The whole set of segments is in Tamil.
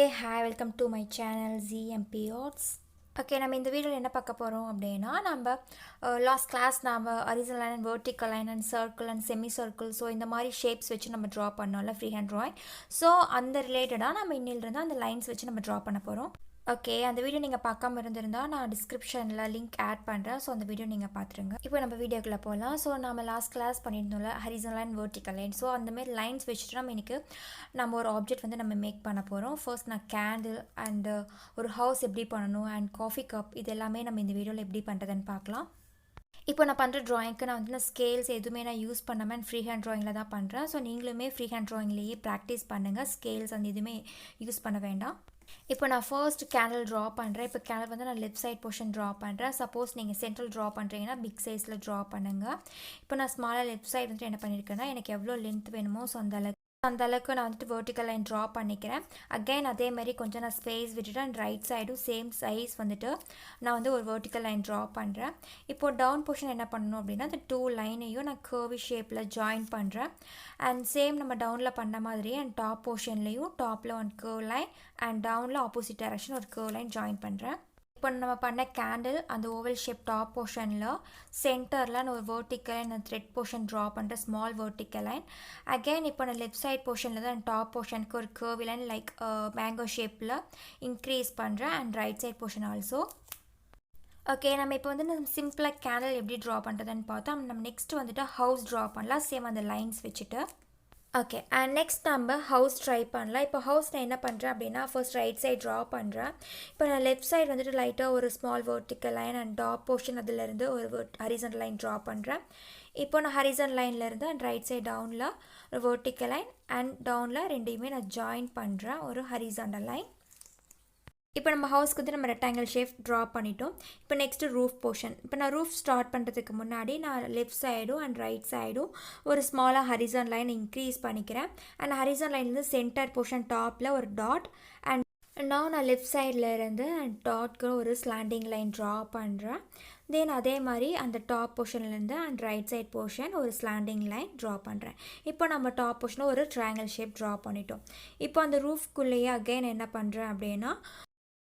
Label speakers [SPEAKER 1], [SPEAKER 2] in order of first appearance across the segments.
[SPEAKER 1] Hi, welcome to my channel G.M.P Arts. Okay, நம்ம இந்த வீடியோவில் என்ன பார்க்க போகிறோம் அப்படின்னா நம்ம லாஸ்ட் கிளாஸ் நம்ம horizontal line and vertical line and circle and semi circle so இந்த மாதிரி ஷேப்ஸ் வச்சு நம்ம ட்ரா பண்ணோம்ல ஃப்ரீ ஹேண்ட் ட்ராயிங். ஸோ அந்த ரிலேட்டடாக நம்ம இன்னிலிருந்து அந்த லைன்ஸ் வச்சு நம்ம ட்ரா பண்ண போகிறோம். ஓகே, அந்த வீடியோ நீங்கள் பார்க்காம இருந்திருந்தால் நான் டிஸ்கிரிப்ஷனில் லிங்க் ஆட் பண்ணுறேன். ஸோ அந்த வீடியோ நீங்கள் பார்த்துருங்க. இப்போ நம்ம வீடியோக்குள்ளே போகலாம். ஸோ நம்ம லாஸ்ட் கிளாஸ் பண்ணியிருந்தோம்ல horizontal line vertical line. So அந்தமாரி லைன்ஸ் வச்சுட்டு நம்ம இன்றைக்கி நம்ம ஒரு ஆப்ஜெக்ட் வந்து நம்ம மேக் பண்ண போகிறோம். ஃபர்ஸ்ட் நான் கேண்டில் அண்டு ஒரு ஹவுஸ் எப்படி பண்ணணும் அண்ட் காஃபி கப் இது எல்லாமே நம்ம இந்த வீடியோவில் எப்படி பண்ணுறதுன்னு பார்க்கலாம். இப்போ நான் பண்ணுற ட்ராயிங்க்கு நான் வந்து ஸ்கேல்ஸ் எதுவுமே நான் யூஸ் பண்ணாமல் ஃப்ரீ ஹேண்ட் ட்ராயிங்கில் தான் பண்ணுறேன். ஸோ நீங்களுமே ஃப்ரீ ஹேண்ட் ட்ராயிங்லேயே ப்ராக்டிஸ் பண்ணுங்கள். ஸ்கேல்ஸ் அந்த எதுவுமே யூஸ் பண்ண வேண்டாம். இப்போ நான் ஃபர்ஸ்ட் கேண்டில் ட்ரா பண்ணுறேன். இப்போ கேண்டில் வந்து நான் லெஃப்ட் சைட் போர்ஷன் ட்ரா பண்ணுறேன். சப்போஸ் நீங்கள் சென்ட்ரல் ட்ரா பண்ணுறீங்கன்னா பிக் சைஸில் ட்ரா பண்ணுங்கள். இப்போ நான் ஸ்மாலாக லெஃப்ட் சைடு வந்துட்டு என்ன பண்ணியிருக்கேன்னா எனக்கு எவ்வளோ லென்த் வேணுமோ ஸோ அந்த அளவுக்கு நான் வந்துட்டு வெர்டிக்கல் லைன் ட்ரா பண்ணிக்கிறேன். அகைன் அதே மாதிரி கொஞ்சம் நான் ஸ்பேஸ் விட்டுட்டு அண்ட் ரைட் சைடும் சேம் சைஸ் வந்துட்டு நான் வந்து ஒரு வெர்டிக்கல் லைன் ட்ரா பண்ணுறேன். இப்போது டவுன் போர்ஷன் என்ன பண்ணணும் அப்படின்னா அந்த டூ லைனையும் நான் கர்வி ஷேப்பில் ஜாயின் பண்ணுறேன். அண்ட் சேம் நம்ம டவுனில் பண்ண மாதிரி அண்ட் டாப் போர்ஷன்லேயும் டாப்பில் ஒன் கர்வ் லைன் அண்ட் டவுனில் ஆப்போசிட் டைரக்ஷன் ஒரு கர்வ் லைன் ஜாயின் பண்ணுறேன். இப்போ நம்ம பண்ண கேண்டில் அந்த ஓவல் ஷேப் டாப் போர்ஷனில் சென்டரில் நான் ஒரு vertical line thread portion draw பண்ணுறேன், ஸ்மால் வெர்டிக்கல் லைன். அகெயின் இப்போ நான் லெஃப்ட் சைட் போர்ஷனில் தான் டாப் போர்ஷனுக்கு ஒரு கர்வ் லைன் லைக் மேங்கோ ஷேப்பில் இன்க்ரீஸ் பண்ணுறேன் and right side portion also. Okay, நம்ம இப்போ வந்து நம்ம சிம்பிளாக கேண்டில் எப்படி ட்ரா பண்ணுறதுன்னு பார்த்தோம். நம்ம நெக்ஸ்ட் வந்துட்டு ஹவுஸ் ட்ரா பண்ணலாம் சேம் அந்த லைன்ஸ் வச்சுட்டு. ஓகே, அண்ட் நெக்ஸ்ட் நம்ம ஹவுஸ் ட்ரை பண்ணலாம். இப்போ ஹவுஸ் நான் என்ன பண்ணுறேன் அப்படின்னா ஃபர்ஸ்ட் ரைட் சைட் ட்ரா பண்ணுறேன். இப்போ நான் லெஃப்ட் சைடு வந்துட்டு லைட்டாக ஒரு small vertical line and top portion அதிலேருந்து ஒரு ஹரிசாண்டல் லைன் ட்ரா பண்ணுறேன். இப்போ நான் ஹரிசாண்டல் லைன்லேருந்து அண்ட் ரைட் சைட் டவுனில் ஒரு வெர்டிக்கல் லைன் அண்ட் டவுனில் ரெண்டையுமே நான் ஜாயின் பண்ணுறேன் ஒரு ஹரிசாண்டல் லைன். இப்போ நம்ம ஹவுஸ்க்கு வந்து நம்ம ரெக்டாங்கிள் ஷேப் ட்ரா பண்ணிட்டோம். இப்போ நெக்ஸ்ட்டு ரூஃப் போர்ஷன். இப்போ நான் ரூஃப் ஸ்டார்ட் பண்ணுறதுக்கு முன்னாடி நான் லெஃப்ட் சைடும் அண்ட் ரைட் சைடும் ஒரு ஸ்மாலாக ஹரிசாண்டல் லைன் இன்க்ரீஸ் பண்ணிக்கிறேன். அண்ட் ஹரிசாண்டல் லைன்லேருந்து சென்டர் போர்ஷன் டாப்பில் ஒரு டாட் அண்ட் நான் லெஃப்ட் சைடில் இருந்து டாட்க்கு ஒரு ஸ்லாண்டிங் லைன் ட்ரா பண்ணுறேன். தென் அதே மாதிரி அந்த டாப் போர்ஷன்லேருந்து அண்ட் ரைட் சைட் போர்ஷன் ஒரு ஸ்லாண்டிங் லைன் ட்ரா பண்ணுறேன். இப்போ நம்ம டாப் போர்ஷனில் ஒரு ட்ரையாங்கிள் ஷேப் ட்ரா பண்ணிட்டோம். இப்போ அந்த ரூஃப்குள்ளேயே அகைன் என்ன பண்ணுறேன் அப்படின்னா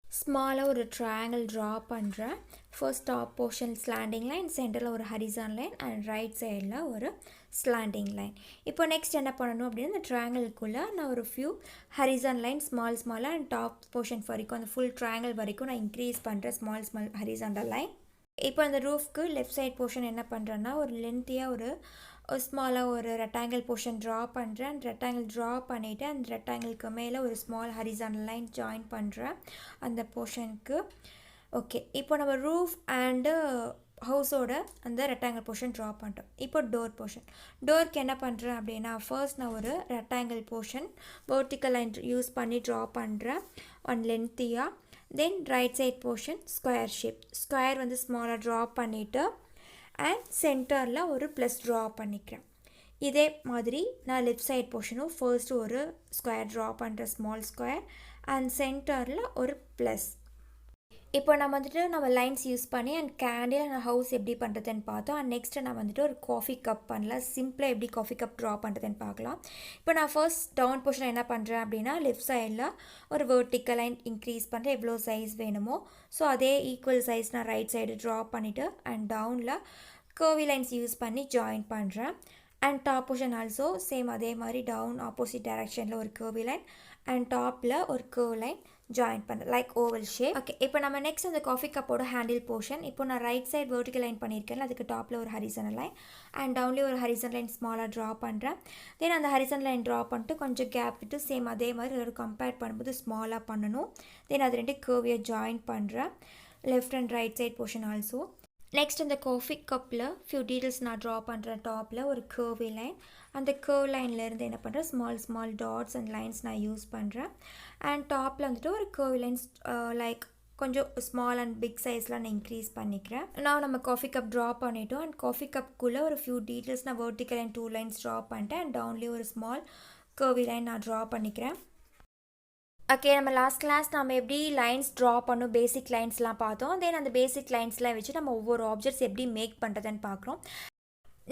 [SPEAKER 1] ஸ்மாலாக ஒரு ட்ரையாங்கிள் ட்ரா பண்ணுறேன். First top portion slanting line, சென்டரில் ஒரு ஹரிசாண்டல் லைன் அண்ட் ரைட் சைடில் ஒரு ஸ்லாண்டிங் லைன். இப்போ நெக்ஸ்ட் என்ன பண்ணணும் அப்படின்னா இந்த ட்ரையாங்கிள்குள்ளே நான் ஒரு ஃபியூ ஹரிசாண்டல் லைன் ஸ்மாலாக அண்ட் டாப் போர்ஷன் வரைக்கும் அந்த ஃபுல் ட்ரையாங்கிள் வரைக்கும் நான் இன்க்ரீஸ் பண்ணுறேன் ஸ்மால் ஹரிசாண்டல் லைன். இப்போ அந்த ரூஃப்க்கு லெஃப்ட் சைட் போர்ஷன் என்ன பண்ணுறேன்னா ஒரு லென்த்தியாக ஒரு ஸ்மாலாக ஒரு ரெக்டாங்கிள் போர்ஷன் ட்ரா பண்ணுறேன். அண்ட் ரெக்டாங்கிள் ட்ரா பண்ணிவிட்டு அந்த ரெக்டாங்கிளுக்கு மேலே ஒரு ஸ்மால் ஹரிசாண்டல் லைன் ஜாயின் பண்ணுறேன் அந்த போர்ஷனுக்கு. ஓகே, இப்போ நம்ம ரூஃப் அண்டு ஹவுஸோட அந்த ரெக்டாங்கிள் போர்ஷன் ட்ரா பண்ணிட்டோம். இப்போ டோர் போர்ஷன். டோருக்கு என்ன பண்ணுறேன் அப்படின்னா ஃபர்ஸ்ட் நான் ஒரு rectangle portion vertical line use பண்ணி ட்ரா பண்ணுறேன் ஒன் லென்த்தியாக. Then right side portion square shape, square வந்து ஸ்மாலாக ட்ரா பண்ணிவிட்டு அண்ட் சென்டரில் ஒரு ப்ளஸ் ட்ரா பண்ணிக்கிறேன். இதே மாதிரி நான் லெஃப்ட் சைட் போர்ஷனும் ஃபர்ஸ்ட்டு ஒரு ஸ்கொயர் ட்ரா பண்ணுறேன், ஸ்மால் ஸ்கொயர் அண்ட் சென்டரில் ஒரு ப்ளஸ். இப்போ நம்ம வந்துட்டு நம்ம லைன்ஸ் யூஸ் பண்ணி அண்ட் கேண்டில் நான் ஹவுஸ் எப்படி பண்ணுறதுன்னு பார்த்தோம். அண்ட் நெக்ஸ்ட்டு நான் வந்துட்டு ஒரு காஃபி கப் பண்ணலாம். சிம்பிளாக எப்படி காஃபி கப் ட்ரா பண்ணுறதுன்னு பார்க்கலாம். இப்போ நான் ஃபர்ஸ்ட் டவுன் போர்ஷன் என்ன பண்ணுறேன் அப்படின்னா லெஃப்ட் சைடில் ஒரு வெர்டிக்கல் லைன் இன்க்ரீஸ் பண்ணுறேன் எவ்வளோ சைஸ் வேணுமோ. ஸோ அதே ஈக்குவல் சைஸ் நான் ரைட் சைடு ட்ரா பண்ணிவிட்டு அண்ட் டவுனில் கர்வி லைன்ஸ் யூஸ் பண்ணி ஜாயின் பண்ணுறேன். And top portion also same அதே மாதிரி டவுன் ஆப்போசிட் டைரக்ஷனில் ஒரு கர்வி லைன் அண்ட் டாப்பில் ஒரு கர்வ் லைன் ஜாயின் பண்ணுறேன் லைக் ஓவல் ஷேப். ஓகே, இப்போ நம்ம நெக்ஸ்ட் அந்த காஃபி கப்போட ஹேண்டில் போர்ஷன். இப்போ நான் ரைட் சைட் வெர்டிக்கல் லைன் பண்ணியிருக்கேன், அதுக்கு டாப்பில் ஒரு ஹரிசாண்டல் லைன் அண்ட் டவுன்லேயே ஒரு ஹரிசாண்டல் லைன் ஸ்மாலாக ட்ரா பண்ணுறேன். தென் அந்த ஹரிசாண்டல் லைன் ட்ரா பண்ணிட்டு கொஞ்சம் கேப் விட்டு சேம் அதே மாதிரி ஒரு கம்பேர் பண்ணும்போது ஸ்மாலாக பண்ணணும். தென் அது ரெண்டு கர்வியை ஜாயின் பண்ணுறேன் left and right side portion also. Next இந்த காஃபி கப்பில் ஃபியூ டீட்டெயில்ஸ் நான் ட்ரா பண்ணுறேன். டாப்பில் ஒரு கர்வி லைன், அந்த கர்வ் லைன்லேருந்து என்ன பண்ணுறேன் ஸ்மால் டாட்ஸ் அண்ட் லைன்ஸ் நான் யூஸ் பண்ணுறேன். அண்ட் டாப்பில் வந்துட்டு ஒரு கர்வ் லைன்ஸ் லைக் கொஞ்சம் ஸ்மால் அண்ட் பிக் சைஸில் நான் இன்க்ரீஸ் பண்ணிக்கிறேன். நான் நம்ம காஃபி கப் ட்ரா பண்ணிட்டோம். அண்ட் காஃபி கப்புக்குள்ளே ஒரு ஃபியூ டீட்டெயில்ஸ் நான் வெர்டிக்கல் லைன் 2 லைன்ஸ் ட்ரா பண்ணிட்டேன் அண்ட் டவுன்லேயே ஒரு ஸ்மால் கர்வி லைன் நான் ட்ரா பண்ணிக்கிறேன். ஓகே, நம்ம லாஸ்ட் கிளாஸ் நம்ம எப்படி லைன்ஸ் ட்ரா பண்ணோம், பேசிக் லைன்ஸ்லாம் பார்த்தோம். தென் அந்த பேசிக் லைன்ஸ்லாம் வச்சு நம்ம ஒவ்வொரு ஆப்ஜெக்ட்ஸ் எப்படி மேக் பண்ணுறதுன்னு பார்க்குறோம்.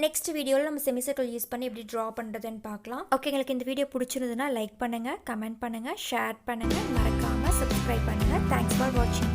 [SPEAKER 1] நெக்ஸ்ட் வீடியோவில் நம்ம செமிசர்க்கிள் யூஸ் பண்ணி எப்படி ட்ரா பண்ணுறதுன்னு பார்க்கலாம். ஓகே, உங்களுக்கு இந்த வீடியோ பிடிச்சிருந்ததுன்னா லைக் பண்ணுங்கள், கமெண்ட் பண்ணுங்கள், ஷேர் பண்ணுங்கள், மறக்காம சப்ஸ்கிரைப் பண்ணுங்கள். தேங்க்ஸ் ஃபார் வாட்சிங்.